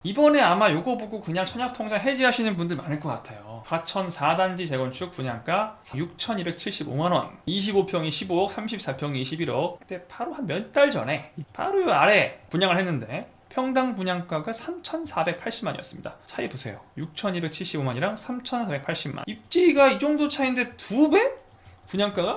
이번에 아마 요거 보고 그냥 청약통장 해지하시는 분들 많을 것 같아요. 과천 4단지 재건축 분양가 6,275만원, 25평이 15억, 34평이 21억. 근데 바로 한 몇 달 전에 바로 요 아래 분양을 했는데 평당 분양가가 3,480만이었습니다. 차이 보세요. 6,275만이랑 3,480만. 입지가 이 정도 차이인데 2배? 분양가가?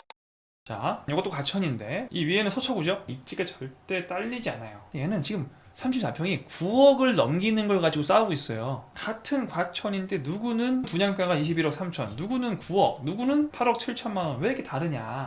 자, 이것도 과천인데 이 위에는 서초구죠? 입지가 절대 딸리지 않아요. 얘는 지금 34평이 9억을 넘기는 걸 가지고 싸우고 있어요. 같은 과천인데 누구는 분양가가 21억 3천, 누구는 9억, 누구는 8억 7천만 원. 왜 이렇게 다르냐?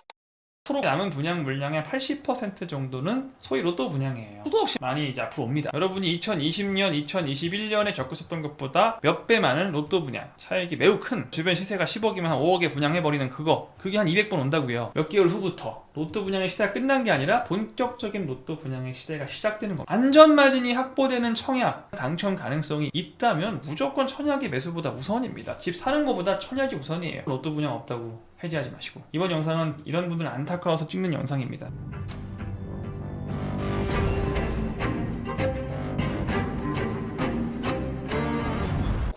앞으로 남은 분양 물량의 80% 정도는 소위 로또 분양이에요. 수도 없이 많이 이제 앞으로 옵니다. 여러분이 2020년, 2021년에 겪으셨던 것보다 몇 배 많은 로또 분양, 차익이 매우 큰, 주변 시세가 10억이면 한 5억에 분양해버리는 그게 한 200번 온다고요. 몇 개월 후부터 로또 분양의 시대가 끝난 게 아니라 본격적인 로또 분양의 시대가 시작되는 겁니다. 안전마진이 확보되는 청약, 당첨 가능성이 있다면 무조건 청약이 매수보다 우선입니다. 집 사는 것보다 청약이 우선이에요. 로또 분양 없다고 해지하지 마시고. 이번 영상은 이런 분들 안타까워서 찍는 영상입니다.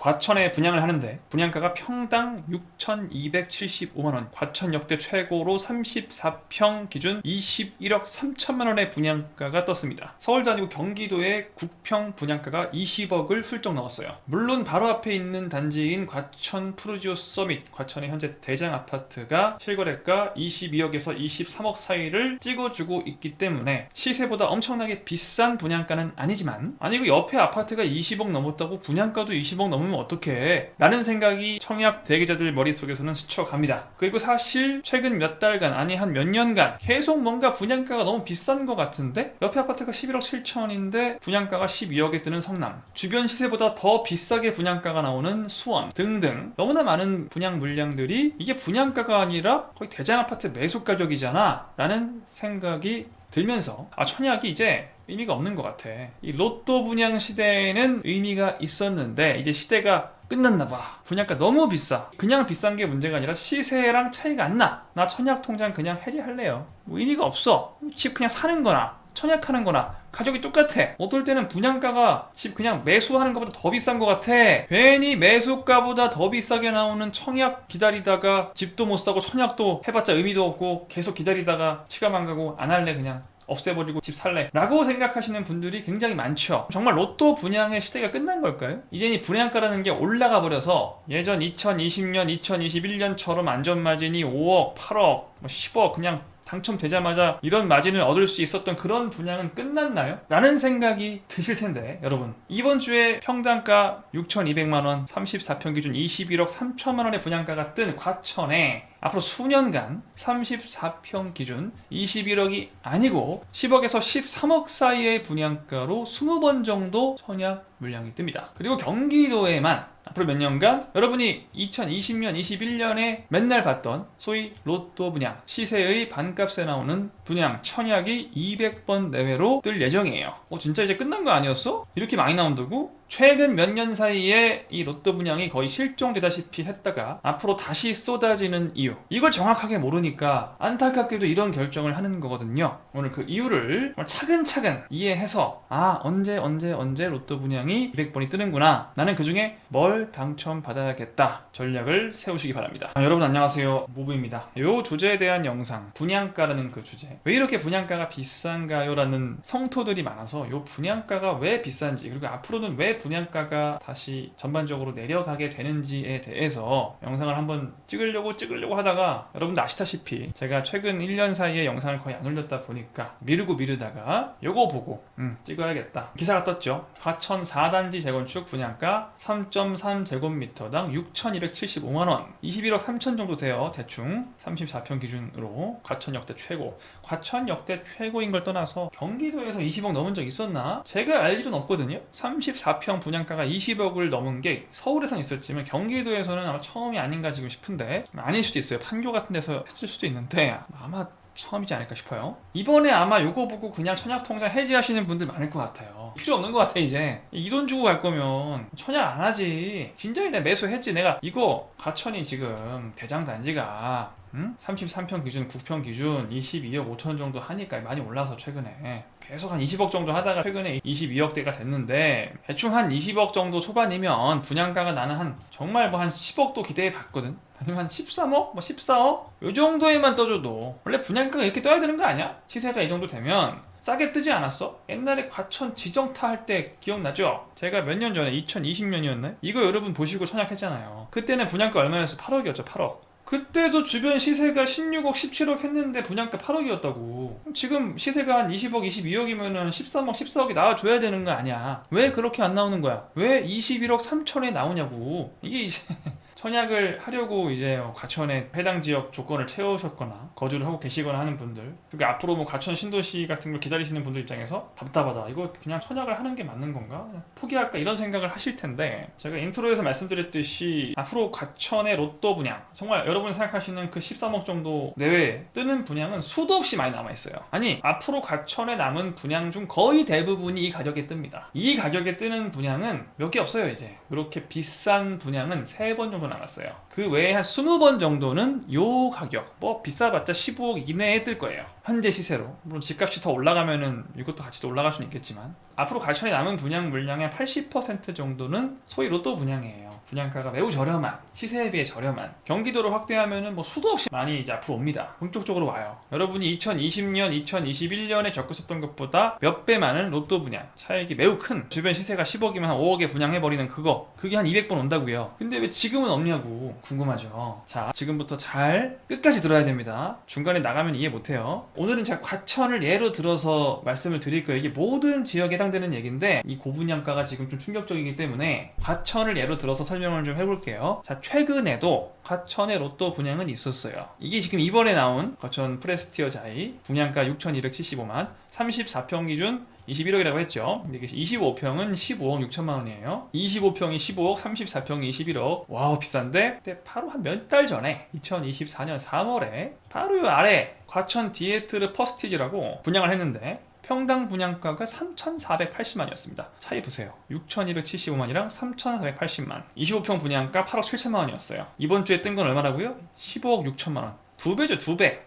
과천에 분양을 하는데 분양가가 평당 6,275만원, 과천 역대 최고로 34평 기준 21억 3천만원의 분양가가 떴습니다. 서울도 아니고 경기도의 9평 분양가가 20억을 훌쩍 넘었어요. 물론 바로 앞에 있는 단지인 과천 푸르지오 서밋, 과천의 현재 대장 아파트가 실거래가 22억에서 23억 사이를 찍어주고 있기 때문에 시세보다 엄청나게 비싼 분양가는 아니지만, 아니 그 옆에 아파트가 20억 넘었다고 분양가도 20억 넘으면 어떡해? 라는 생각이 청약 대기자들 머릿속에서는 스쳐갑니다. 그리고 사실 최근 몇 달간, 아니 한 몇 년간 계속 뭔가 분양가가 너무 비싼 것 같은데 옆에 아파트가 11억 7천인데 분양가가 12억에 뜨는 성남, 주변 시세보다 더 비싸게 분양가가 나오는 수원 등등 너무나 많은 분양 물량들이 이게 분양가가 아니라 거의 대장 아파트 매수 가격이잖아 라는 생각이 들면서 청약이 이제 의미가 없는 것 같아. 이 로또 분양 시대에는 의미가 있었는데 이제 시대가 끝났나봐. 분양가 너무 비싸. 그냥 비싼 게 문제가 아니라 시세랑 차이가 안 나. 나 청약 통장 그냥 해지할래요. 뭐 의미가 없어. 집 그냥 사는 거나 청약하는 거나 가격이 똑같아. 어떨 때는 분양가가 집 그냥 매수하는 것보다 더 비싼 것 같아. 괜히 매수가보다 더 비싸게 나오는 청약 기다리다가 집도 못 사고 청약도 해봤자 의미도 없고 계속 기다리다가 시간 안 가고 안 할래, 그냥 없애버리고 집 살래 라고 생각하시는 분들이 굉장히 많죠. 정말 로또 분양의 시대가 끝난 걸까요? 이젠 이 분양가라는 게 올라가 버려서 예전 2020년, 2021년처럼 안전마진이 5억, 8억, 10억 그냥 당첨되자마자 이런 마진을 얻을 수 있었던 그런 분양은 끝났나요? 라는 생각이 드실 텐데, 여러분 이번 주에 평당가 6,200만원, 34평 기준 21억 3천만원의 분양가가 뜬 과천에 앞으로 수년간 34평 기준 21억이 아니고 10억에서 13억 사이의 분양가로 20번 정도 청약 물량이 뜹니다. 그리고 경기도에만 앞으로 몇 년간 여러분이 2020년, 21년에 맨날 봤던 소위 로또 분양, 시세의 반값에 나오는 분양, 청약이 200번 내외로 뜰 예정이에요. 진짜 이제 끝난 거 아니었어? 이렇게 많이 나온다고? 최근 몇 년 사이에 이 로또 분양이 거의 실종되다시피 했다가 앞으로 다시 쏟아지는 이유, 이걸 정확하게 모르니까 안타깝게도 이런 결정을 하는 거거든요. 오늘 그 이유를 차근차근 이해해서 언제 로또 분양이 200번이 뜨는구나, 나는 그 중에 뭘 당첨받아야겠다 전략을 세우시기 바랍니다. 여러분 안녕하세요, 무부입니다. 이 주제에 대한 영상, 분양가라는 그 주제, 왜 이렇게 분양가가 비싼가요? 라는 성토들이 많아서 이 분양가가 왜 비싼지, 그리고 앞으로는 왜 분양가가 다시 전반적으로 내려가게 되는지에 대해서 영상을 한번 찍으려고 하다가 여러분도 아시다시피 제가 최근 1년 사이에 영상을 거의 안 올렸다 보니까 미루다가 요거 보고 찍어야겠다 기사가 떴죠. 과천 4단지 재건축 분양가 3.3제곱미터당 6,275만원, 21억 3천 정도 돼요. 대충 34평 기준으로 과천 역대 최고. 과천 역대 최고인 걸 떠나서 경기도에서 20억 넘은 적 있었나? 제가 알기로는 없거든요. 34평 분양가가 20억을 넘은 게 서울에선 있었지만 경기도에서는 아마 처음이 아닌가 지금 싶은데, 아닐 수도 있어요. 판교 같은 데서 했을 수도 있는데 아마 처음이지 않을까 싶어요. 이번에 아마 요거 보고 그냥 청약통장 해지하시는 분들 많을 것 같아요. 필요 없는 것 같아. 이제 이 돈 주고 갈 거면 청약 안 하지. 진작에 내가 매수했지. 내가 이거 과천이 지금 대장 단지가 33평 기준, 9평 기준 22억 5천 정도 하니까 많이 올라서 최근에 계속 한 20억 정도 하다가 최근에 22억대가 됐는데, 대충 한 20억 정도 초반이면 분양가가 나는 한 정말 뭐 한 10억도 기대해 봤거든. 아니면 한 13억? 뭐 14억? 요 정도에만 떠줘도 원래 분양가가 이렇게 떠야 되는 거 아니야? 시세가 이 정도 되면 싸게 뜨지 않았어? 옛날에 과천 지정타 할 때 기억나죠? 제가 몇 년 전에 2020년이었나요? 이거 여러분 보시고 청약했잖아요. 그때는 분양가 얼마였어? 8억이었죠. 8억. 그때도 주변 시세가 16억, 17억 했는데 분양가 8억이었다고. 지금 시세가 한 20억, 22억이면은 13억, 14억이 나와줘야 되는 거 아니야. 왜 그렇게 안 나오는 거야? 왜 21억 3천에 나오냐고. 이게 이제 청약을 하려고 이제 과천에 해당 지역 조건을 채우셨거나 거주를 하고 계시거나 하는 분들, 그리고 앞으로 뭐 과천 신도시 같은 걸 기다리시는 분들 입장에서 답답하다, 이거 그냥 청약을 하는 게 맞는 건가? 그냥 포기할까? 이런 생각을 하실 텐데, 제가 인트로에서 말씀드렸듯이 앞으로 과천의 로또 분양, 정말 여러분이 생각하시는 그 13억 정도 내외에 뜨는 분양은 수도 없이 많이 남아있어요. 아니, 앞으로 과천에 남은 분양 중 거의 대부분이 이 가격에 뜹니다. 이 가격에 뜨는 분양은 몇 개 없어요. 이제 그렇게 비싼 분양은 3번 정도 남았어요. 그 외에 한 20번 정도는 요 가격, 뭐 비싸봤자 15억 이내에 뜰 거예요. 현재 시세로. 물론 집값이 더 올라가면은 이것도 같이 또 올라갈 수는 있겠지만, 앞으로 과천에 남은 분양 물량의 80% 정도는 소위 로또 분양이에요. 분양가가 매우 저렴한, 시세에 비해 저렴한, 경기도를 확대하면은 뭐 수도 없이 많이 이제 앞으로 옵니다. 본격적으로 와요. 여러분이 2020년, 2021년에 겪었었던 것보다 몇 배 많은 로또 분양, 차익이 매우 큰, 주변 시세가 10억이면 한 5억에 분양해버리는 그게 한 200번 온다고요. 근데 왜 지금은 없냐고 궁금하죠. 자, 지금부터 잘 끝까지 들어야 됩니다. 중간에 나가면 이해 못해요. 오늘은 제가 과천을 예로 들어서 말씀을 드릴 거예요. 이게 모든 지역에 해당되는 얘기인데, 이 고분양가가 지금 좀 충격적이기 때문에 과천을 예로 들어서 설명을 좀 해볼게요. 자, 최근에도 과천의 로또 분양은 있었어요. 이게 지금 이번에 나온 과천 프레스티어 자이 분양가 6,275만, 34평 기준 21억이라고 했죠. 근데 25평은 15억 6천만 원이에요. 25평이 15억, 34평이 21억. 와우, 비싼데? 근데 바로 한 몇 달 전에 2024년 3월에 바로 이 아래 과천 디에트르 퍼스티지라고 분양을 했는데, 평당 분양가가 3,480만이었습니다. 차이 보세요. 6,275만이랑 3,480만. 25평 분양가 8억 7천만 원이었어요. 이번 주에 뜬 건 얼마라고요? 15억 6천만 원. 2배죠, 2배.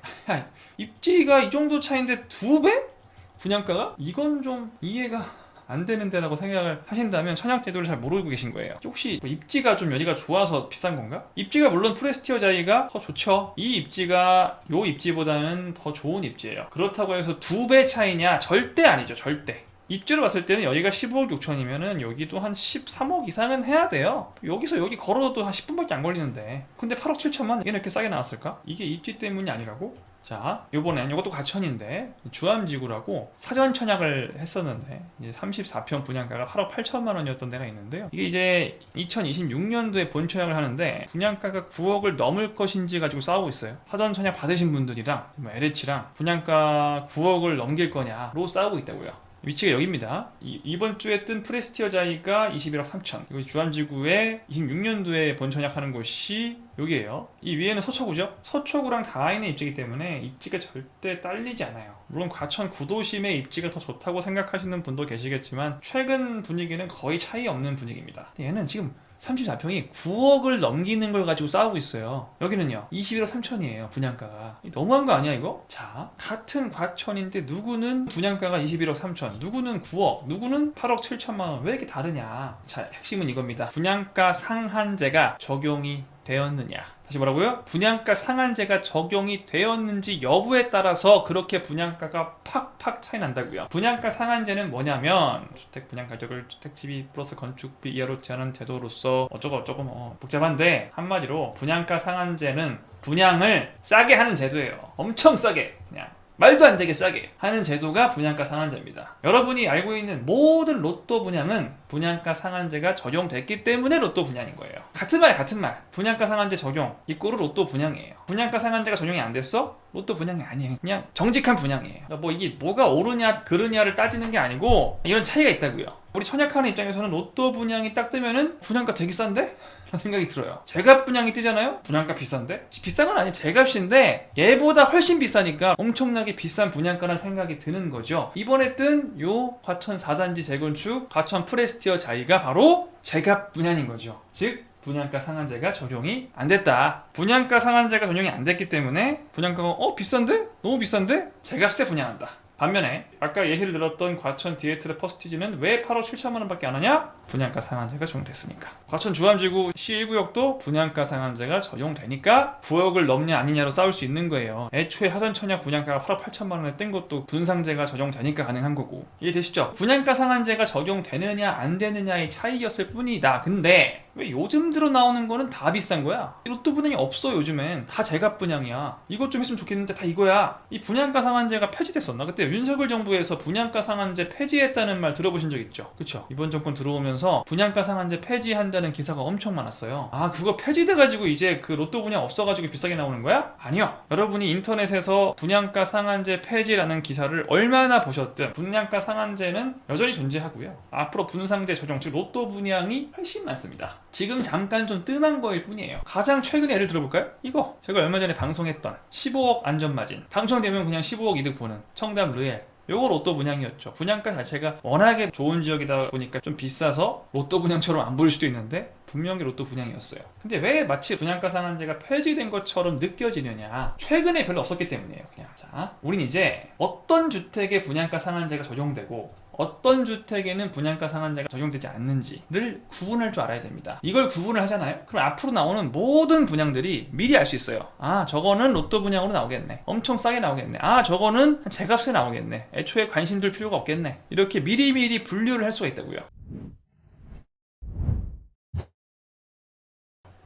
입지가 이 정도 차이인데 2배? 분양가가? 이건 좀 이해가 안 되는데 라고 생각을 하신다면 청약 제도를 잘 모르고 계신 거예요. 혹시 뭐 입지가 좀 여기가 좋아서 비싼 건가? 입지가 물론 프레스티어 자이가 더 좋죠. 이 입지가 요 입지보다는 더 좋은 입지예요. 그렇다고 해서 2배 차이냐? 절대 아니죠. 절대. 입지로 봤을 때는 여기가 15억 6천이면은 여기도 한 13억 이상은 해야 돼요. 여기서 여기 걸어도 한 10분밖에 안 걸리는데, 근데 8억 7천만 이게 이렇게 싸게 나왔을까? 이게 입지 때문이 아니라고? 자, 요번엔 이것도 과천인데 주암지구라고 사전 청약을 했었는데, 이제 34평 분양가가 8억 8천만 원이었던 데가 있는데요. 이게 이제 2026년도에 본 청약을 하는데 분양가가 9억을 넘을 것인지 가지고 싸우고 있어요. 사전 청약 받으신 분들이랑 LH랑 분양가 9억을 넘길 거냐로 싸우고 있다고요. 위치가 여기입니다. 이번 주에 뜬 프레스티어 자이가 21억 3천. 이거 주암지구에 26년도에 본청약하는 곳이 여기에요. 이 위에는 서초구죠. 서초구랑 다 있는 입지이기 때문에 입지가 절대 딸리지 않아요. 물론 과천 구도심의 입지가 더 좋다고 생각하시는 분도 계시겠지만, 최근 분위기는 거의 차이 없는 분위기입니다. 얘는 지금 34평이 9억을 넘기는 걸 가지고 싸우고 있어요. 여기는요 21억 3천이에요 분양가가. 너무한 거 아니야 이거? 자, 같은 과천인데 누구는 분양가가 21억 3천, 누구는 9억, 누구는 8억 7천만 원. 왜 이렇게 다르냐? 자, 핵심은 이겁니다. 분양가 상한제가 적용이 되었느냐. 다시 뭐라고요? 분양가 상한제가 적용이 되었는지 여부에 따라서 그렇게 분양가가 팍팍 차이 난다고요. 분양가 상한제는 뭐냐면, 주택 분양 가격을 주택지비 플러스 건축비 이하로 제한하는 제도로서 어쩌고 뭐 복잡한데, 한마디로 분양가 상한제는 분양을 싸게 하는 제도예요. 엄청 싸게, 그냥 말도 안 되게 싸게 하는 제도가 분양가 상한제입니다. 여러분이 알고 있는 모든 로또 분양은 분양가 상한제가 적용됐기 때문에 로또 분양인 거예요. 같은 말. 분양가 상한제 적용 이꼬르 로또 분양이에요. 분양가 상한제가 적용이 안 됐어? 로또 분양이 아니에요. 그냥 정직한 분양이에요. 그러니까 뭐 이게 뭐가 옳으냐 그르냐를 따지는 게 아니고 이런 차이가 있다고요. 우리 청약하는 입장에서는 로또 분양이 딱 뜨면은 분양가 되게 싼데? 라는 생각이 들어요. 제값 분양이 뜨잖아요? 분양가 비싼데? 비싼 건 아니에요. 제값인데 얘보다 훨씬 비싸니까 엄청나게 비싼 분양가라는 생각이 드는 거죠. 이번에 뜬 요 과천 4단지 재건축 과천 프레스티어 자이가 바로 제값 분양인 거죠. 즉 분양가 상한제가 적용이 안 됐다. 분양가 상한제가 적용이 안 됐기 때문에 분양가가 비싼데? 너무 비싼데? 제값에 분양한다. 반면에 아까 예시를 들었던 과천 디에트르 퍼스티지는 왜 8억 7천만 원밖에 안 하냐? 분양가 상한제가 적용됐으니까. 과천 주암지구 C1구역도 분양가 상한제가 적용되니까 9억을 넘냐 아니냐로 싸울 수 있는 거예요. 애초에 하전천약 분양가가 8억 8천만 원에 뜬 것도 분상제가 적용되니까 가능한 거고. 이해되시죠? 분양가 상한제가 적용되느냐 안 되느냐의 차이였을 뿐이다. 근데 왜 요즘 들어 나오는 거는 다 비싼 거야? 로또 분양이 없어. 요즘엔 다 제값 분양이야. 이것 좀 했으면 좋겠는데 다 이거야. 이 분양가 상한제가 폐지됐었나? 그때 윤석열 정부에서 분양가 상한제 폐지했다는 말 들어보신 적 있죠? 그쵸? 이번 정권 들어오면서 분양가 상한제 폐지한다는 기사가 엄청 많았어요. 아, 그거 폐지돼가지고 이제 그 로또 분양 없어가지고 비싸게 나오는 거야? 아니요. 여러분이 인터넷에서 분양가 상한제 폐지라는 기사를 얼마나 보셨든 분양가 상한제는 여전히 존재하고요. 앞으로 분상제 적용, 즉 로또 분양이 훨씬 많습니다. 지금 잠깐 좀 뜸한 거일 뿐이에요. 가장 최근에 예를 들어볼까요? 이거 제가 얼마 전에 방송했던 15억 안전마진, 당첨되면 그냥 15억 이득 보는 청담 르엘, 요거 로또 분양이었죠. 분양가 자체가 워낙에 좋은 지역이다 보니까 좀 비싸서 로또 분양처럼 안 보일 수도 있는데 분명히 로또 분양이었어요. 근데 왜 마치 분양가 상한제가 폐지된 것처럼 느껴지느냐? 최근에 별로 없었기 때문이에요. 그냥 자, 우린 이제 어떤 주택에 분양가 상한제가 적용되고 어떤 주택에는 분양가 상한제가 적용되지 않는지를 구분할 줄 알아야 됩니다. 이걸 구분을 하잖아요? 그럼 앞으로 나오는 모든 분양들이 미리 알 수 있어요. 아, 저거는 로또 분양으로 나오겠네. 엄청 싸게 나오겠네. 아, 저거는 제값에 나오겠네. 애초에 관심 둘 필요가 없겠네. 이렇게 미리미리 분류를 할 수가 있다고요.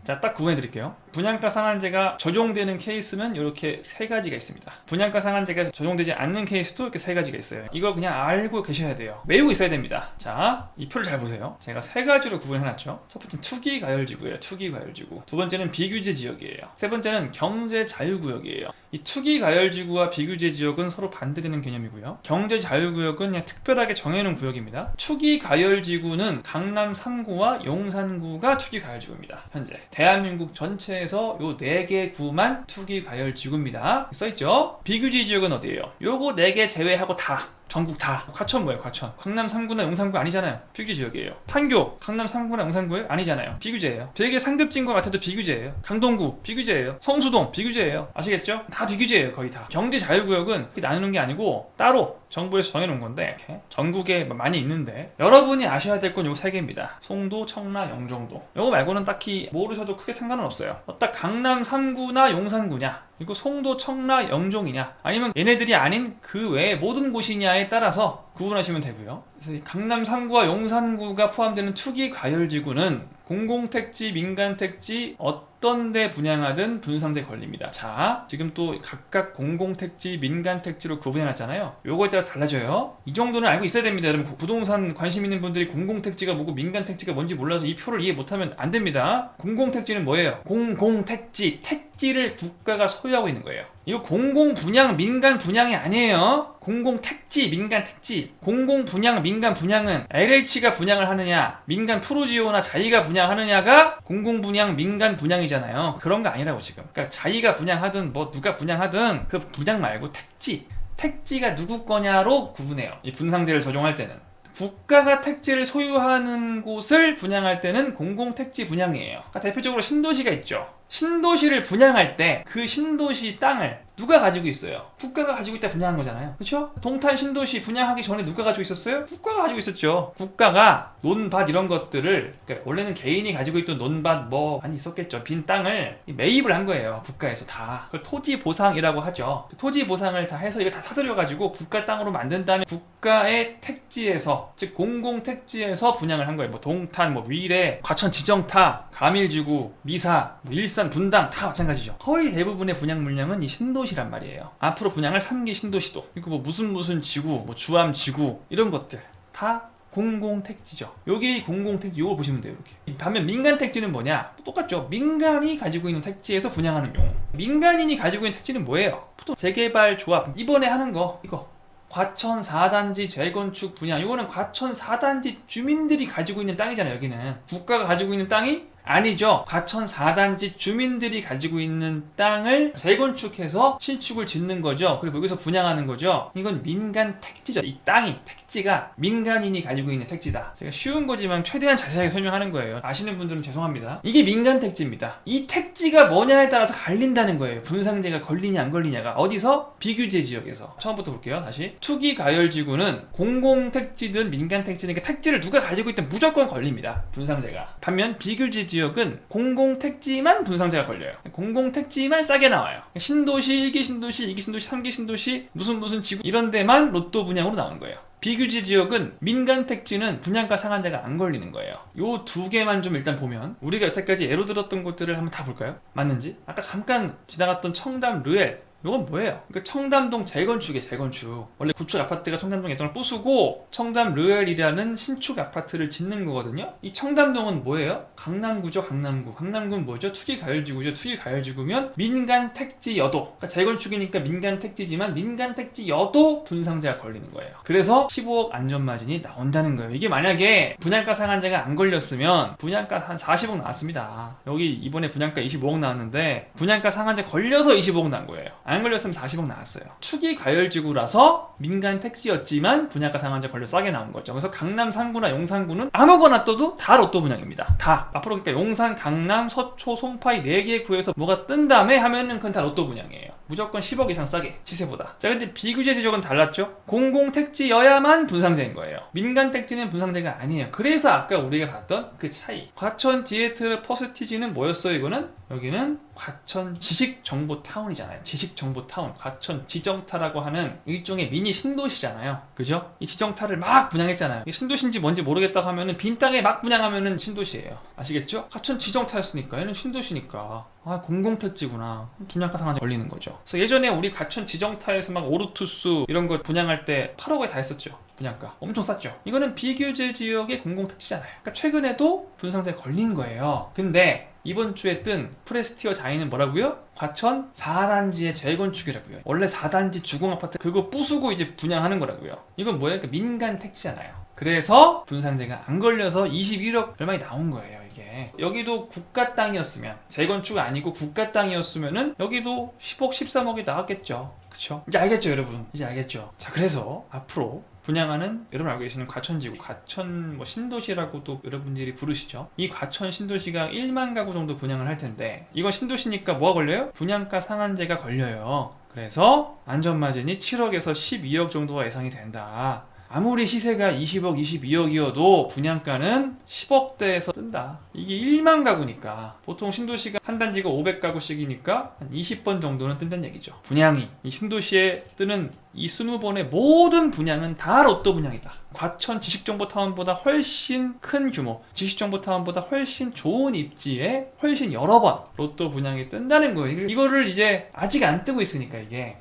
자, 딱 구분해 드릴게요. 분양가 상한제가 적용되는 케이스는 이렇게 세 가지가 있습니다. 분양가 상한제가 적용되지 않는 케이스도 이렇게 세 가지가 있어요. 이걸 그냥 알고 계셔야 돼요. 외우고 있어야 됩니다. 자, 이 표를 잘 보세요. 제가 세 가지로 구분해놨죠. 첫 번째는 투기가열지구예요. 투기가열지구. 두 번째는 비규제 지역이에요. 세 번째는 경제자유구역이에요. 이 투기가열지구와 비규제 지역은 서로 반대되는 개념이고요. 경제자유구역은 그냥 특별하게 정해놓은 구역입니다. 투기가열지구는 강남 3구와 용산구가 투기가열지구입니다. 현재 대한민국 전체에서 요 4개 구만 투기가열지구입니다. 써있죠? 비규제 지역은 어디예요? 요거 4개 제외하고 다, 전국 다. 과천 뭐예요? 과천. 강남 3구나 용산구 아니잖아요. 비규제 지역이에요. 판교 강남 3구나 용산구예요? 아니잖아요. 비규제예요. 되게 상급진 것 같아도 비규제예요. 강동구 비규제예요. 성수동 비규제예요. 아시겠죠? 다 비규제예요. 거의 다. 경제자유구역은 나누는 게 아니고 따로 정부에서 정해놓은 건데 이렇게 전국에 많이 있는데 여러분이 아셔야 될 건 요 3개입니다. 송도, 청라, 영종도. 요거 말고는 딱히 모르셔도 크게 상관은 없어요. 딱 강남 3구나 용산구냐, 그리고 송도, 청라, 영종이냐, 아니면 얘네들이 아닌 그 외의 모든 곳이냐에 따라서 구분하시면 되고요. 그래서 강남 3구와 용산구가 포함되는 투기가열지구는 공공택지, 민간택지 어떤 데 분양하든 분상제 걸립니다. 자, 지금 또 각각 공공택지, 민간택지로 구분해놨잖아요. 요거에 따라 달라져요. 이 정도는 알고 있어야 됩니다. 여러분, 부동산 관심 있는 분들이 공공택지가 뭐고 민간택지가 뭔지 몰라서 이 표를 이해 못하면 안 됩니다. 공공택지는 뭐예요? 공공택지, 택지를 국가가 소유하고 있는 거예요. 이거 공공분양, 민간분양이 아니에요. 공공택지, 민간택지. 공공분양, 민간분양은 LH가 분양을 하느냐, 민간 프로지오나 자기가 분양하느냐가 공공분양, 민간분양이잖아요. 그런 거 아니라고 지금. 그러니까 자기가 분양하든 뭐 누가 분양하든 그 분양 말고 택지. 택지가 누구 거냐로 구분해요. 이 분상제를 적용할 때는. 국가가 택지를 소유하는 곳을 분양할 때는 공공택지 분양이에요. 그러니까 대표적으로 신도시가 있죠. 신도시를 분양할 때 그 신도시 땅을 누가 가지고 있어요? 국가가 가지고 있다 분양한 거잖아요. 그렇죠? 동탄 신도시 분양하기 전에 누가 가지고 있었어요? 국가가 가지고 있었죠. 국가가 논밭 이런 것들을, 그러니까 원래는 개인이 가지고 있던 논밭 뭐 많이 있었겠죠. 빈 땅을 매입을 한 거예요. 국가에서 다. 그걸 토지 보상이라고 하죠. 토지 보상을 다 해서 이거 다 사들여가지고 국가 땅으로 만든 다음에 국가의 택지에서, 즉 공공 택지에서 분양을 한 거예요. 뭐 동탄, 뭐 위례, 과천 지정타, 가밀지구, 미사, 뭐 일산, 분당 다 마찬가지죠. 거의 대부분의 분양 물량은 이 신도시란 말이에요. 앞으로 분양할 3기 신도시도, 그리고 뭐 무슨 지구, 뭐 주암 지구 이런 것들 다 공공택지죠. 여기 공공택지, 이걸 보시면 돼요. 이렇게. 반면 민간택지는 뭐냐? 똑같죠. 민간이 가지고 있는 택지에서 분양하는 경우. 민간인이 가지고 있는 택지는 뭐예요? 보통 재개발 조합 이번에 하는 거, 이거 과천 4단지 재건축 분양, 이거는 과천 4단지 주민들이 가지고 있는 땅이잖아요. 여기는 국가가 가지고 있는 땅이 아니죠. 과천 4단지 주민들이 가지고 있는 땅을 재건축해서 신축을 짓는 거죠. 그리고 여기서 분양하는 거죠. 이건 민간 택지죠. 이 땅이 택지가 민간인이 가지고 있는 택지다. 제가 쉬운 거지만 최대한 자세하게 설명하는 거예요. 아시는 분들은 죄송합니다. 이게 민간 택지입니다. 이 택지가 뭐냐에 따라서 갈린다는 거예요. 분상제가 걸리냐 안 걸리냐가. 어디서? 비규제 지역에서. 처음부터 볼게요. 다시. 투기가열지구는 공공택지든 민간택지든 택지를 누가 가지고 있든 무조건 걸립니다. 분상제가. 반면 비규제 지역은 공공택지만 분상제가 걸려요. 공공택지만 싸게 나와요. 신도시, 1기 신도시, 2기 신도시, 3기 신도시, 무슨 지구 이런 데만 로또 분양으로 나오는 거예요. 비규제 지역은 민간 택지는 분양가 상한제가 안 걸리는 거예요. 요 두 개만 좀 일단 보면 우리가 여태까지 예로 들었던 곳들을 한번 다 볼까요? 맞는지? 아까 잠깐 지나갔던 청담 르엘 이건 뭐예요? 그러니까 청담동 재건축이에요. 재건축. 원래 구축 아파트가 청담동 예정을 부수고 청담 르엘이라는 신축 아파트를 짓는 거거든요. 이 청담동은 뭐예요? 강남구죠. 강남구. 강남구는 뭐죠? 투기가열지구죠. 투기가열지구면 민간 택지여도, 그러니까 재건축이니까 민간 택지지만 민간 택지여도 분상제가 걸리는 거예요. 그래서 15억 안전마진이 나온다는 거예요. 이게 만약에 분양가 상한제가 안 걸렸으면 분양가 한 40억 나왔습니다. 여기 이번에 분양가 25억 나왔는데 분양가 상한제 걸려서 25억 난 거예요. 안 걸렸으면 40억 나왔어요. 투기가열지구라서 민간 택지였지만 분양가 상한제 걸려 싸게 나온 거죠. 그래서 강남 3구나 용산구는 아무거나 떠도 다 로또 분양입니다. 다. 앞으로 그러니까 용산, 강남, 서초, 송파이 4개 구에서 뭐가 뜬 다음에 하면은 그건 다 로또 분양이에요. 무조건 10억 이상 싸게, 시세보다. 자, 근데 비규제 지역은 달랐죠? 공공택지여야만 분상제인 거예요. 민간 택지는 분상제가 아니에요. 그래서 아까 우리가 봤던 그 차이. 과천 디에트 퍼스티지는 뭐였어요, 이거는? 여기는 과천 지식정보타운이잖아요. 지식정보타운. 과천 지정타라고 하는 일종의 미니 신도시잖아요. 그죠? 이 지정타를 막 분양했잖아요. 이 신도시인지 뭔지 모르겠다고 하면은 빈 땅에 막 분양하면은 신도시예요. 아시겠죠? 과천 지정타였으니까 얘는 신도시니까. 아, 공공택지구나. 분양가 상한제 걸리는 거죠. 그래서 예전에 우리 과천 지정타에서 막 오르투스 이런 거 분양할 때 8억에 다 했었죠. 분양가 엄청 쌌죠. 이거는 비규제 지역의 공공택지잖아요. 그러니까 최근에도 분상제에 걸린 거예요. 근데 이번 주에 뜬 프레스티어 자이는 뭐라고요? 과천 4단지의 재건축이라고요. 원래 4단지 주공아파트 그거 부수고 이제 분양하는 거라고요. 이건 뭐예요? 그러니까 민간 택지잖아요. 그래서 분상제가 안 걸려서 21억 얼마이 나온 거예요. 이게 여기도 국가 땅이었으면, 재건축 아니고 국가 땅이었으면은 여기도 10억 13억이 나왔겠죠. 그쵸? 이제 알겠죠, 여러분? 이제 알겠죠? 자, 그래서 앞으로 분양하는, 여러분 알고 계시는 과천지구, 과천 신도시라고도 여러분들이 부르시죠. 이 과천 신도시가 1만 가구 정도 분양을 할 텐데, 이건 신도시니까 뭐가 걸려요? 분양가 상한제가 걸려요. 그래서 안전마진이 7억에서 12억 정도가 예상이 된다. 아무리 시세가 20억, 22억이어도 분양가는 10억대에서 뜬다. 이게 1만 가구니까 보통 신도시가 한 단지가 500가구씩이니까 한 20번 정도는 뜬다는 얘기죠. 분양이 이 신도시에 뜨는 이 20번의 모든 분양은 다 로또 분양이다. 과천 지식정보타운보다 훨씬 큰 규모, 지식정보타운보다 훨씬 좋은 입지에 훨씬 여러 번 로또 분양이 뜬다는 거예요. 이거를 이제 아직 안 뜨고 있으니까 이게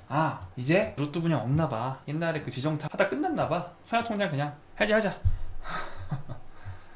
이제 로또 분양 없나 봐. 옛날에 그 지정타 하다 끝났나 봐. 청약통장 그냥 해지하자.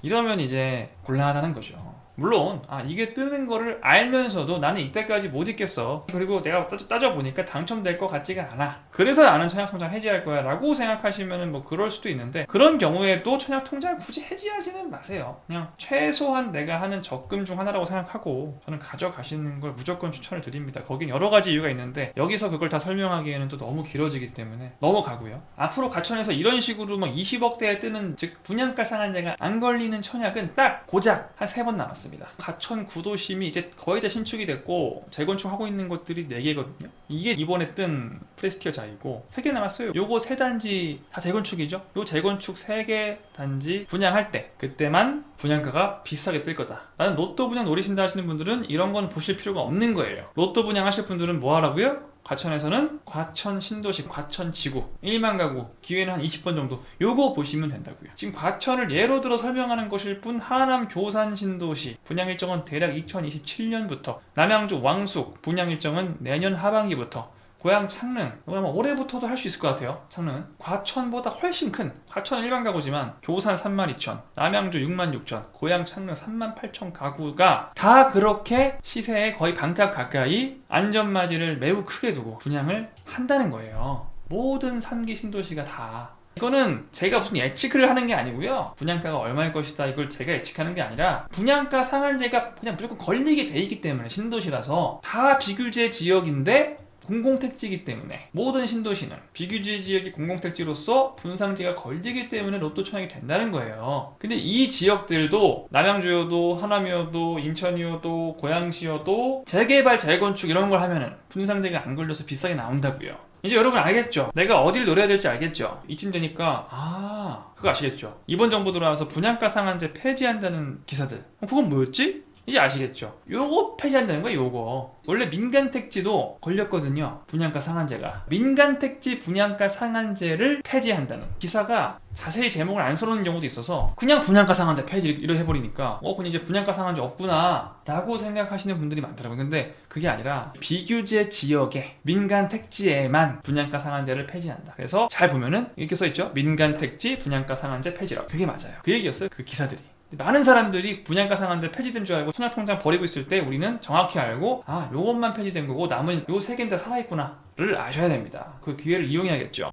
이러면 이제 곤란하다는 거죠. 물론 이게 뜨는 거를 알면서도 나는 이때까지 못 있겠어, 그리고 내가 따져보니까 당첨될 것 같지가 않아, 그래서 나는 청약통장 해지할 거야 라고 생각하시면 뭐 그럴 수도 있는데, 그런 경우에도 청약통장을 굳이 해지하지는 마세요. 그냥 최소한 내가 하는 적금 중 하나라고 생각하고 저는 가져가시는 걸 무조건 추천을 드립니다. 거긴 여러 가지 이유가 있는데 여기서 그걸 다 설명하기에는 또 너무 길어지기 때문에 넘어가고요. 앞으로 과천에서 이런 식으로 막 20억대에 뜨는, 즉 분양가 상한제가 안 걸리는 청약은 딱 고작 한 3번 남았습니다. 과천 구도심이 이제 거의 다 신축이 됐고 재건축하고 있는 곳들이 4개거든요. 이게 이번에 뜬 프레스티어 자이고 3개 남았어요. 요거 3단지 다 재건축이죠. 요 재건축 3개 단지 분양할 때 그때만 분양가가 비싸게 뜰 거다. 나는 로또 분양 노리신다 하시는 분들은 이런 건 보실 필요가 없는 거예요. 로또 분양 하실 분들은 뭐 하라고요? 과천에서는 과천 신도시, 과천 지구 1만 가구, 기회는 한 20번 정도, 요거 보시면 된다고요. 지금 과천을 예로 들어 설명하는 것일 뿐 하남 교산 신도시 분양 일정은 대략 2027년부터, 남양주 왕숙 분양 일정은 내년 하반기부터, 고향 창릉, 아마 올해부터도 할 수 있을 것 같아요. 창릉은 과천보다 훨씬 큰, 과천 1만 가구지만 교산 32,000, 남양주 66,000, 고향 창릉 38,000 가구가 다 그렇게 시세의 거의 반값 가까이 안전마진을 매우 크게 두고 분양을 한다는 거예요. 모든 3기 신도시가 다. 이거는 제가 무슨 예측을 하는 게 아니고요. 분양가가 얼마일 것이다 이걸 제가 예측하는 게 아니라 분양가 상한제가 그냥 무조건 걸리게 돼 있기 때문에 신도시라서 다 비규제 지역인데 공공택지이기 때문에 모든 신도시는 비규제 지역이 공공택지로서 분상제가 걸리기 때문에 로또 청약이 된다는 거예요. 근데 이 지역들도 남양주여도 하남이어도 인천이어도 고양시여도 재개발 재건축 이런 걸 하면은 분상제가 안 걸려서 비싸게 나온다고요. 이제 여러분 알겠죠? 내가 어디를 노려야 될지 알겠죠? 이쯤 되니까 그거 아시겠죠? 이번 정부 들어와서 분양가 상한제 폐지한다는 기사들. 그건 뭐였지? 이제 아시겠죠? 요거 폐지한다는 거야, 요거. 원래 민간택지도 걸렸거든요. 분양가 상한제가. 민간택지 분양가 상한제를 폐지한다는 기사가 자세히 제목을 안 써놓는 경우도 있어서 그냥 분양가 상한제 폐지 이렇게 해버리니까 그냥 이제 분양가 상한제 없구나 라고 생각하시는 분들이 많더라고요. 근데 그게 아니라 비규제 지역의 민간택지에만 분양가 상한제를 폐지한다. 그래서 잘 보면은 이렇게 써있죠. 민간택지 분양가 상한제 폐지라고. 그게 맞아요. 그 얘기였어요. 그 기사들이. 많은 사람들이 분양가 상한제 폐지된 줄 알고 청약통장 버리고 있을 때 우리는 정확히 알고 요것만 폐지된 거고 남은 요 세 개는 다 살아있구나 를 아셔야 됩니다. 그 기회를 이용해야겠죠.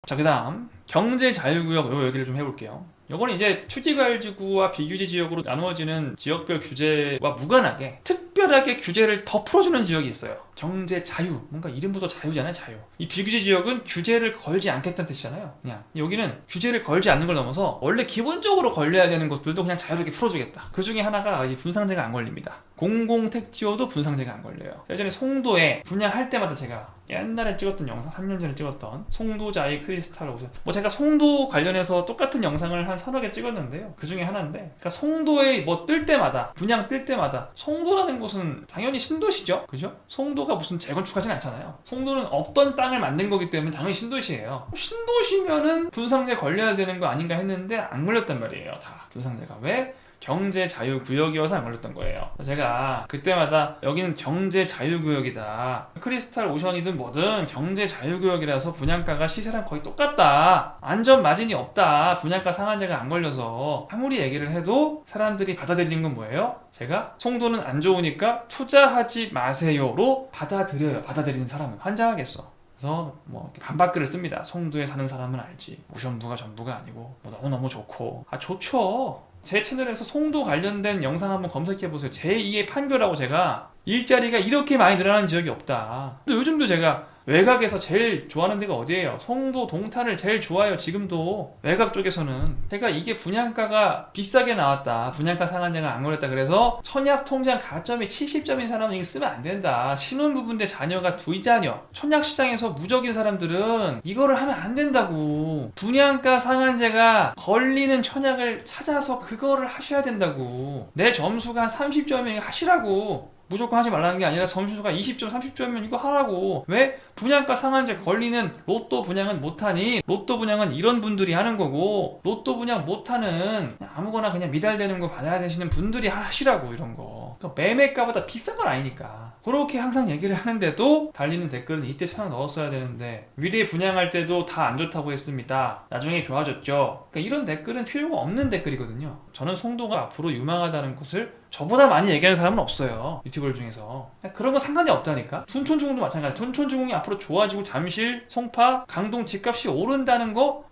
자, 그 다음 경제자유구역 요 얘기를 좀 해볼게요. 요거는 이제 추지과열지구와 비규제 지역으로 나누어지는 지역별 규제와 무관하게 특별하게 규제를 더 풀어주는 지역이 있어요. 경제자유, 뭔가 이름부터 자유잖아요. 자유. 이 비규제 지역은 규제를 걸지 않겠다는 뜻이잖아요. 그냥 여기는 규제를 걸지 않는 걸 넘어서 원래 기본적으로 걸려야 되는 것들도 그냥 자유롭게 풀어주겠다. 그 중에 하나가 이 분상제가 안 걸립니다. 공공택지여도 분상제가 안 걸려요. 예전에 송도에 분양할 때마다 제가 옛날에 찍었던 영상, 3년 전에 찍었던 송도자이 크리스탈 오션, 뭐 제가 송도 관련해서 똑같은 영상을 한 서너 개 찍었는데요. 그 중에 하나인데, 그러니까 송도에 뭐 뜰 때마다, 분양 뜰 때마다 송도라는 곳은 당연히 신도시죠, 그죠? 송도가 무슨 재건축하진 않잖아요. 송도는 없던 땅을 만든 거기 때문에 당연히 신도시예요. 신도시면은 분상제 걸려야 되는 거 아닌가 했는데 안 걸렸단 말이에요. 다 분상제가. 왜? 경제자유구역이어서 안 걸렸던 거예요. 제가 그때마다 여기는 경제자유구역이다, 크리스탈 오션이든 뭐든 경제자유구역이라서 분양가가 시세랑 거의 똑같다, 안전마진이 없다, 분양가 상한제가 안 걸려서 아무리 얘기를 해도 사람들이 받아들이는 건 뭐예요? 제가 송도는 안 좋으니까 투자하지 마세요로 받아들여요. 받아들이는 사람은 환장하겠어. 그래서 뭐 반박글을 씁니다. 송도에 사는 사람은 알지, 오션부가 전부가 아니고 뭐 너무너무 좋고. 좋죠. 제 채널에서 송도 관련된 영상 한번 검색해보세요. 제2의 판교라고. 제가 일자리가 이렇게 많이 늘어나는 지역이 없다. 또 요즘도 제가 외곽에서 제일 좋아하는 데가 어디예요? 송도 동탄을 제일 좋아해요. 지금도 외곽 쪽에서는. 제가 이게 분양가가 비싸게 나왔다, 분양가 상한제가 안 걸렸다, 그래서 청약통장 가점이 70점인 사람은 이거 쓰면 안 된다, 신혼부부인데 자녀가 2자녀, 청약시장에서 무적인 사람들은 이거를 하면 안 된다고, 분양가 상한제가 걸리는 청약을 찾아서 그거를 하셔야 된다고, 내 점수가 한 30점이면 하시라고. 무조건 하지 말라는 게 아니라 점수가 20점, 30점이면 이거 하라고. 왜? 분양가 상한제 걸리는 로또 분양은 못하니? 로또 분양은 이런 분들이 하는 거고, 로또 분양 못하는 그냥 아무거나 그냥 미달되는 거 받아야 되시는 분들이 하시라고, 이런 거. 그러니까 매매가보다 비싼 건 아니니까. 그렇게 항상 얘기를 하는데도 달리는 댓글은 이때 청약 넣었어야 되는데, 미래 분양할 때도 다 안 좋다고 했습니다, 나중에 좋아졌죠. 그러니까 이런 댓글은 필요가 없는 댓글이거든요. 저는 송도가 앞으로 유망하다는 것을 저보다 많이 얘기하는 사람은 없어요, 유튜버 중에서. 그런 거 상관이 없다니까. 둔촌중공도 마찬가지. 둔촌중공이 앞으로 좋아지고 잠실, 송파, 강동 집값이 오른다는 거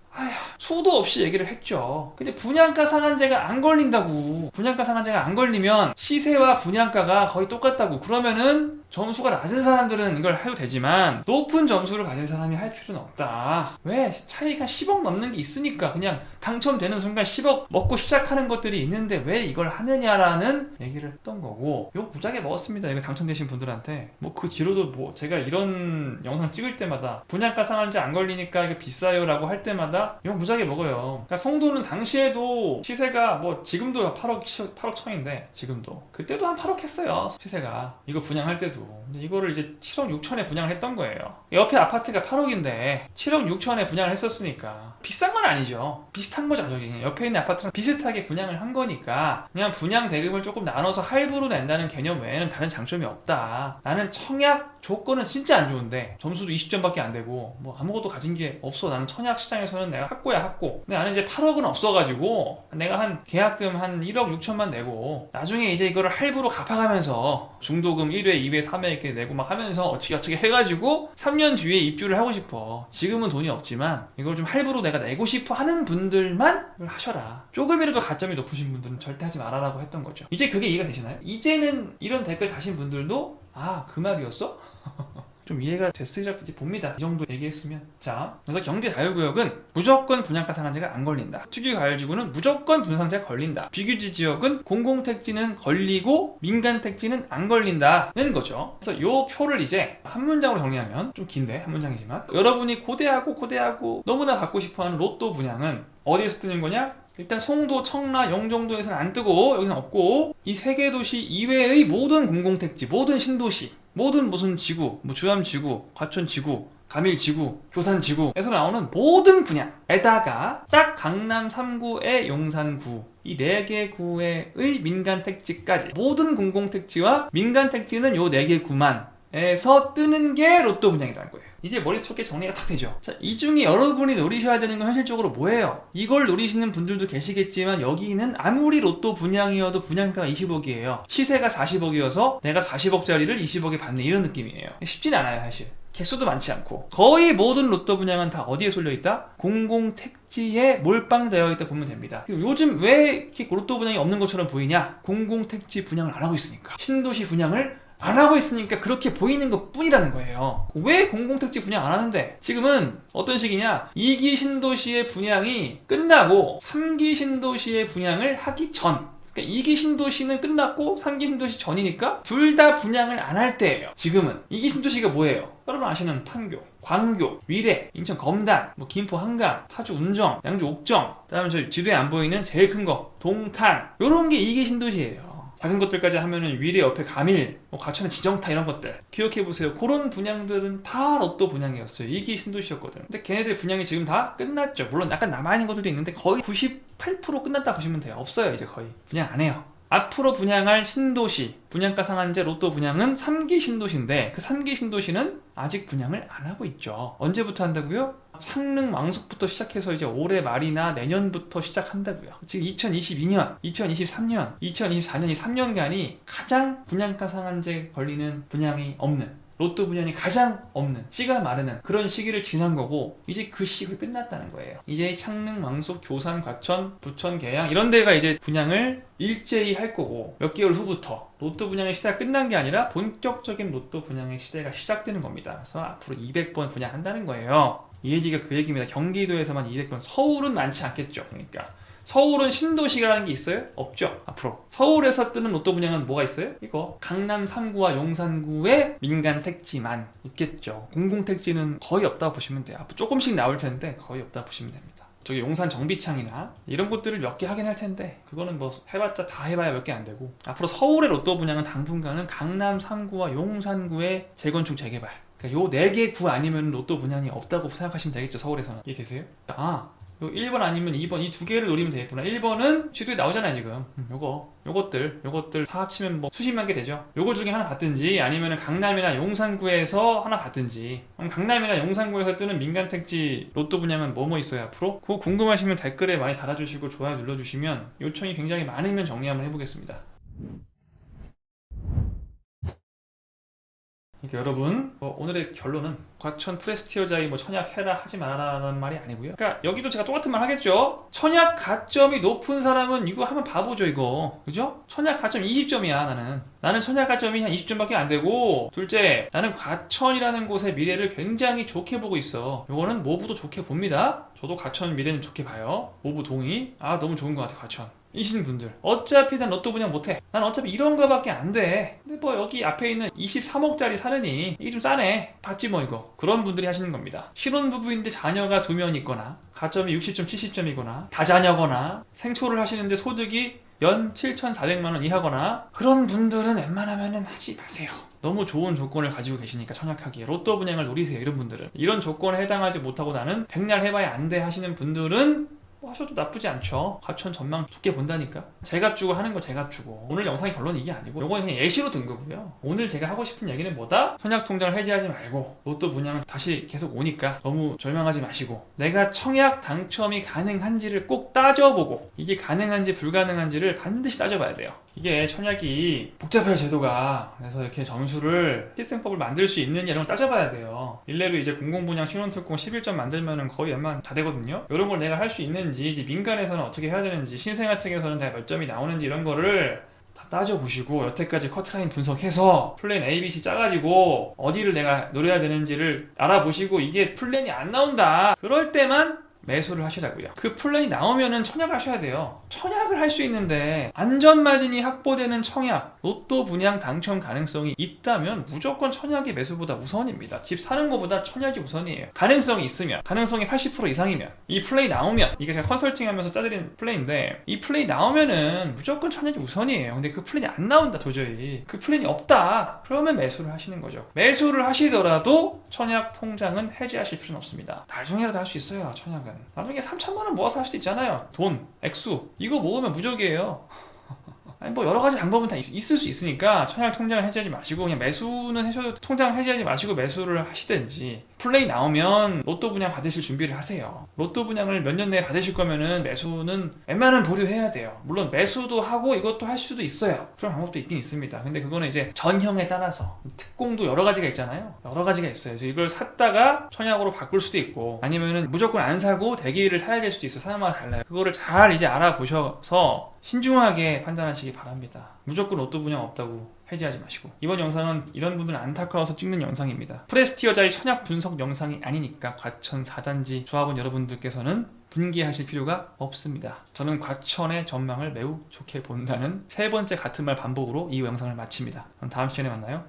수도 없이 얘기를 했죠. 근데 분양가 상한제가 안 걸린다고. 분양가 상한제가 안 걸리면 시세와 분양가가 거의 똑같다고. 그러면은 점수가 낮은 사람들은 이걸 해도 되지만 높은 점수를 가진 사람이 할 필요는 없다. 왜? 차이가 10억 넘는 게 있으니까. 그냥 당첨되는 순간 10억 먹고 시작하는 것들이 있는데 왜 이걸 하느냐라는 얘기를 했던 거고, 욕 무지하게 먹었습니다, 이거 당첨되신 분들한테. 뭐 그 뒤로도 뭐 제가 이런 영상 찍을 때마다 분양가 상한제 안 걸리니까 이거 비싸요 라고 할 때마다 욕 무지하게 먹어요. 그러니까 송도는 당시에도 시세가 뭐 지금도 8억 청인데, 지금도 그때도 한 8억 했어요, 시세가. 이거 분양할 때도. 근데 이거를 이제 7억 6천에 분양을 했던 거예요. 옆에 아파트가 8억인데 7억 6천에 분양을 했었으니까 비싼 건 아니죠. 비슷한 거죠. 저기 그냥 옆에 있는 아파트랑 비슷하게 분양을 한 거니까 그냥 분양 대금을 조금 나눠서 할부로 낸다는 개념 외에는 다른 장점이 없다. 나는 청약 조건은 진짜 안 좋은데 점수도 20점밖에 안 되고 뭐 아무것도 가진 게 없어. 나는 청약 시장에서는 내가 학고야, 학고. 근데 나는 이제 8억은 없어가지고 내가 한 계약금 한 1억 6천만 내고 나중에 이제 이거를 할부로 갚아가면서 중도금 1회, 2회, 2회, 3회 이렇게 내고 막 하면서 어떻게 해가지고 3년 뒤에 입주를 하고 싶어. 지금은 돈이 없지만 이걸 좀 할부로 내가 내고 싶어 하는 분들만 이걸 하셔라. 조금이라도 가점이 높으신 분들은 절대 하지 말아라고 했던 거죠. 이제 그게 이해가 되시나요? 이제는 이런 댓글 다신 분들도 그 말이었어? 좀 이해가 됐을지 봅니다. 이 정도 얘기했으면. 자, 그래서 경제자유구역은 무조건 분양가 상한제가 안 걸린다. 특유가열지구는 무조건 분상제가 걸린다. 비규지 지역은 공공택지는 걸리고 민간택지는 안 걸린다는 거죠. 그래서 요 표를 이제 한 문장으로 정리하면, 좀 긴데 한 문장이지만, 여러분이 고대하고 너무나 받고 싶어하는 로또 분양은 어디에서 뜨는 거냐? 일단 송도, 청라, 영종도에서는 안 뜨고 여기서는 없고, 이 세 개 도시 이외의 모든 공공택지, 모든 신도시, 모든 무슨 지구, 뭐 주암지구, 과천지구, 가밀지구, 교산지구에서 나오는 모든 분야에다가 딱 강남 3구의 용산구, 이 4개 구의 민간택지까지, 모든 공공택지와 민간택지는 요 4개 구만 에서 뜨는 게 로또 분양이라는 거예요. 이제 머릿속에 정리가 딱 되죠. 자, 이 중에 여러분이 노리셔야 되는 건 현실적으로 뭐예요? 이걸 노리시는 분들도 계시겠지만, 여기는 아무리 로또 분양이어도 분양가가 20억이에요. 시세가 40억이어서 내가 40억짜리를 20억에 받는 이런 느낌이에요. 쉽진 않아요, 사실. 개수도 많지 않고. 거의 모든 로또 분양은 다 어디에 쏠려있다? 공공택지에 몰빵되어 있다 보면 됩니다. 요즘 왜 이렇게 로또 분양이 없는 것처럼 보이냐? 공공택지 분양을 안 하고 있으니까. 신도시 분양을 안 하고 있으니까 그렇게 보이는 것 뿐이라는 거예요. 왜 공공택지 분양 안 하는데? 지금은 어떤 식이냐? 2기 신도시의 분양이 끝나고 3기 신도시의 분양을 하기 전, 그러니까 2기 신도시는 끝났고 3기 신도시 전이니까 둘 다 분양을 안 할 때예요. 지금은 2기 신도시가 뭐예요? 여러분 아시는 판교, 광교, 위례, 인천 검단, 뭐 김포 한강, 파주 운정, 양주 옥정, 그다음에 저 지도에 안 보이는 제일 큰 거 동탄, 요런 게 2기 신도시예요. 작은 것들까지 하면은 위례 옆에 가밀, 과천의 지정타, 이런 것들 기억해보세요. 그런 분양들은 다 로또 분양이었어요. 이게 신도시였거든. 근데 걔네들 분양이 지금 다 끝났죠. 물론 약간 남아있는 것들도 있는데 거의 98% 끝났다 보시면 돼요. 없어요. 이제 거의 분양 안 해요. 앞으로 분양할 신도시, 분양가 상한제 로또 분양은 3기 신도시인데, 그 3기 신도시는 아직 분양을 안 하고 있죠. 언제부터 한다고요? 창릉 왕숙부터 시작해서 이제 올해 말이나 내년부터 시작한다고요. 지금 2022년, 2023년, 2024년 이 3년간이 가장 분양가 상한제 걸리는 분양이 없는, 로또 분양이 가장 없는, 씨가 마르는 그런 시기를 지난 거고, 이제 그 시기가 끝났다는 거예요. 이제 창릉, 왕숙, 교산, 과천, 부천, 계양 이런 데가 이제 분양을 일제히 할 거고, 몇 개월 후부터 로또 분양의 시대가 끝난 게 아니라 본격적인 로또 분양의 시대가 시작되는 겁니다. 그래서 앞으로 200번 분양한다는 거예요. 이 얘기가 그 얘기입니다. 경기도에서만 200번, 서울은 많지 않겠죠. 그러니까 서울은 신도시라는 게 있어요? 없죠. 앞으로 서울에서 뜨는 로또 분양은 뭐가 있어요? 이거 강남 3구와 용산구의 민간 택지만 있겠죠. 공공 택지는 거의 없다고 보시면 돼요. 앞으로 조금씩 나올 텐데 거의 없다고 보시면 됩니다. 저기 용산 정비창이나 이런 곳들을 몇 개 하긴 할 텐데, 그거는 뭐 해봤자 다 해봐야 몇 개 안 되고, 앞으로 서울의 로또 분양은 당분간은 강남 3구와 용산구의 재건축 재개발, 그러니까 요 4개 구 아니면 로또 분양이 없다고 생각하시면 되겠죠. 서울에서는. 이해되세요? 요 1번 아니면 2번, 이 두 개를 노리면 되겠구나. 1번은 지도에 나오잖아요 지금. 요것들 다 합치면 뭐 수십만 개 되죠. 요거 중에 하나 받든지, 아니면 강남이나 용산구에서 하나 받든지. 그럼 강남이나 용산구에서 뜨는 민간택지 로또 분양은 뭐 있어요 앞으로? 그거 궁금하시면 댓글에 많이 달아주시고 좋아요 눌러주시면, 요청이 굉장히 많으면 정리 한번 해보겠습니다. 그러니까 여러분, 오늘의 결론은 과천 프레스티어자이 청약해라 하지 말아라는 말이 아니고요. 그러니까 여기도 제가 똑같은 말 하겠죠. 청약 가점이 높은 사람은 이거 한번 봐보죠. 이거 그죠? 청약 가점 20점이야. 나는 청약 가점이 한 20점밖에 안 되고, 둘째, 나는 과천이라는 곳의 미래를 굉장히 좋게 보고 있어. 요거는 모부도 좋게 봅니다. 저도 과천 미래는 좋게 봐요. 모부 동의. 너무 좋은 것 같아 과천 이신 분들. 어차피 난 로또 분양 못해. 난 어차피 이런 거밖에 안 돼. 근데 여기 앞에 있는 23억짜리 사느니 이게 좀 싸네. 받지 이거. 그런 분들이 하시는 겁니다. 신혼부부인데 자녀가 2명 있거나, 가점이 60점, 70점이거나, 다자녀거나, 생초를 하시는데 소득이 연 7,400만원 이하거나, 그런 분들은 웬만하면은 하지 마세요. 너무 좋은 조건을 가지고 계시니까 청약하기에 로또 분양을 노리세요. 이런 분들은. 이런 조건에 해당하지 못하고 나는 백날 해봐야 안 돼 하시는 분들은 하셔도 나쁘지 않죠. 과천 전망 두께 본다니까. 제가 주고 하는 거 제가 주고. 오늘 영상의 결론은 이게 아니고 요거는 그냥 예시로 든 거고요. 오늘 제가 하고 싶은 얘기는 뭐다? 청약 통장을 해지하지 말고 로또 분양은 다시 계속 오니까 너무 절망하지 마시고 내가 청약 당첨이 가능한지를 꼭 따져보고 이게 가능한지 불가능한지를 반드시 따져봐야 돼요. 이게 청약이 복잡해요, 제도가. 그래서 이렇게 점수를 시스템법을 만들 수 있느냐 이런 걸 따져봐야 돼요. 일례로 이제 공공분양 신혼특공 11점 만들면은 거의 웬만하면 다 되거든요. 이런 걸 내가 할 수 있는지, 이제 민간에서는 어떻게 해야 되는지, 신생아특에서는 다 몇 점이 나오는지 이런 거를 다 따져보시고 여태까지 커트라인 분석해서 플랜 A, B, C 짜가지고 어디를 내가 노려야 되는지를 알아보시고 이게 플랜이 안 나온다. 그럴 때만 매수를 하시라고요. 그 플랜이 나오면은 청약을 하셔야 돼요. 청약을 할 수 있는데 안전마진이 확보되는 청약, 로또 분양 당첨 가능성이 있다면 무조건 청약이 매수보다 우선입니다. 집 사는 것보다 청약이 우선이에요. 가능성이 있으면, 가능성이 80% 이상이면, 이 플랜이 나오면, 이게 제가 컨설팅하면서 짜드린 플랜인데 이 플랜이 나오면은 무조건 청약이 우선이에요. 근데 그 플랜이 안 나온다, 도저히. 그 플랜이 없다. 그러면 매수를 하시는 거죠. 매수를 하시더라도 청약 통장은 해지하실 필요는 없습니다. 나중에라도 할 수 있어요, 청약은. 나중에 3천만 원 모아서 할 수도 있잖아요. 돈, 액수 이거 모으면 무적이에요. 아니 뭐 여러 가지 방법은 다 있을 수 있으니까 청약 통장을 해지하지 마시고 그냥 매수는 하셔도 통장 해지하지 마시고 매수를 하시든지 플레이 나오면 로또 분양 받으실 준비를 하세요. 로또 분양을 몇 년 내에 받으실 거면은 매수는 웬만하면 보류해야 돼요. 물론 매수도 하고 이것도 할 수도 있어요. 그런 방법도 있긴 있습니다. 근데 그거는 이제 전형에 따라서 특공도 여러 가지가 있잖아요. 여러 가지가 있어요. 그래서 이걸 샀다가 청약으로 바꿀 수도 있고 아니면은 무조건 안 사고 대기를 사야 될 수도 있어요. 사람마다 달라요. 그거를 잘 이제 알아보셔서 신중하게 판단하시기 바랍니다. 무조건 로또 분양 없다고 해지하지 마시고. 이번 영상은 이런 분들 안타까워서 찍는 영상입니다. 프레스티어자의 청약 분석 영상이 아니니까 과천 4단지 조합원 여러분들께서는 분개하실 필요가 없습니다. 저는 과천의 전망을 매우 좋게 본다는 세 번째 같은 말 반복으로 이 영상을 마칩니다. 그럼 다음 시간에 만나요.